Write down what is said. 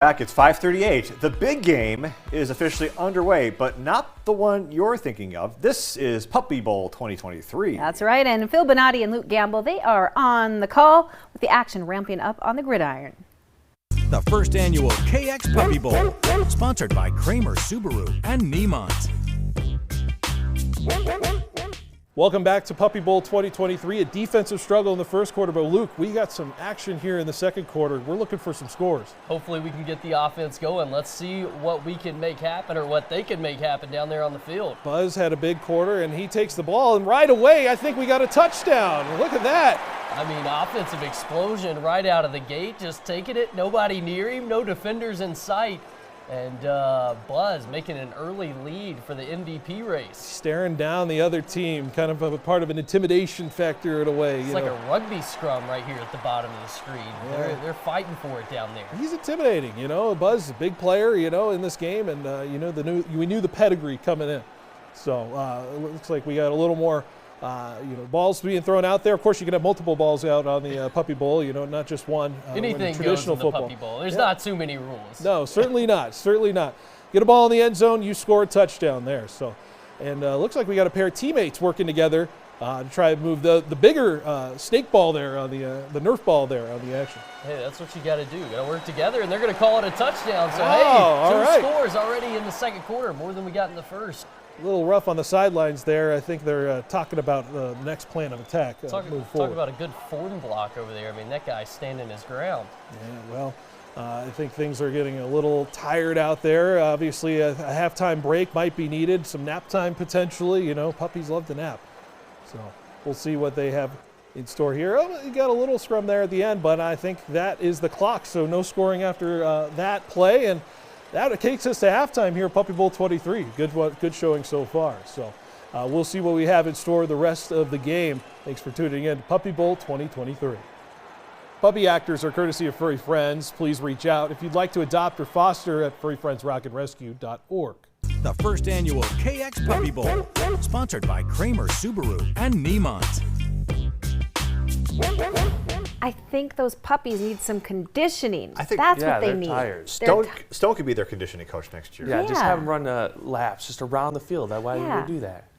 Back, it's 5:38. The big game is officially underway, but not the one you're thinking of. This is Puppy Bowl 2023. That's right, and Phil Bonatti and Luke Gamble, they are on the call with the action ramping up on the gridiron. The first annual KX Puppy Bowl, sponsored by Kramer Subaru and Niemont. Welcome back to Puppy Bowl 2023, a defensive struggle in the first quarter, but Luke, we got some action here in the second quarter. We're looking for some scores. Hopefully we can get the offense going. Let's see what we can make happen or what they can make happen down there on the field. Buzz had a big quarter, and he takes the ball, and right away, I think we got a touchdown. Look at that. I mean, offensive explosion right out of the gate, just taking it, nobody near him, no defenders in sight. And Buzz making an early lead for the MVP race. Staring down the other team, kind of a part of an intimidation factor in a way. It's like a rugby scrum right here at the bottom of the screen. Yeah. They're fighting for it down there. He's intimidating, you know. Buzz is a big player, you know, in this game, and we knew the pedigree coming in. So it looks like we got a little more. Balls being thrown out there. Of course, you can have multiple balls out on the Puppy Bowl, not just one. Anything traditional goes in the football. Puppy Bowl. There's not too many rules. No, certainly not. Certainly not. Get a ball in the end zone, you score a touchdown there. So, and looks like we got a pair of teammates working together to try to move the bigger snake ball there on the Nerf ball there on the action. Hey, that's what you got to do. You got to work together, and they're going to call it a touchdown. So, two scores already in the second quarter, more than we got in the first. A little rough on the sidelines there. I think they're talking about the next plan of attack. Talk about a good form block over there. I mean, that guy's standing his ground. Yeah, well, I think things are getting a little tired out there. Obviously, a halftime break might be needed. Some nap time potentially. Puppies love to nap. So we'll see what they have in store here. Oh, you got a little scrum there at the end, but I think that is the clock. So no scoring after that play. And that takes us to halftime here at Puppy Bowl 23. Good showing so far. So we'll see what we have in store the rest of the game. Thanks for tuning in to Puppy Bowl 2023. Puppy actors are courtesy of Furry Friends. Please reach out if you'd like to adopt or foster at furryfriendsrockandrescue.org. The first annual KX Puppy Bowl, sponsored by Kramer Subaru and Niemont. I think those puppies need some conditioning. I think that's what they need. Tired. Stone could be their conditioning coach next year. Yeah, just have them run laps just around the field. That way you do that. Yeah.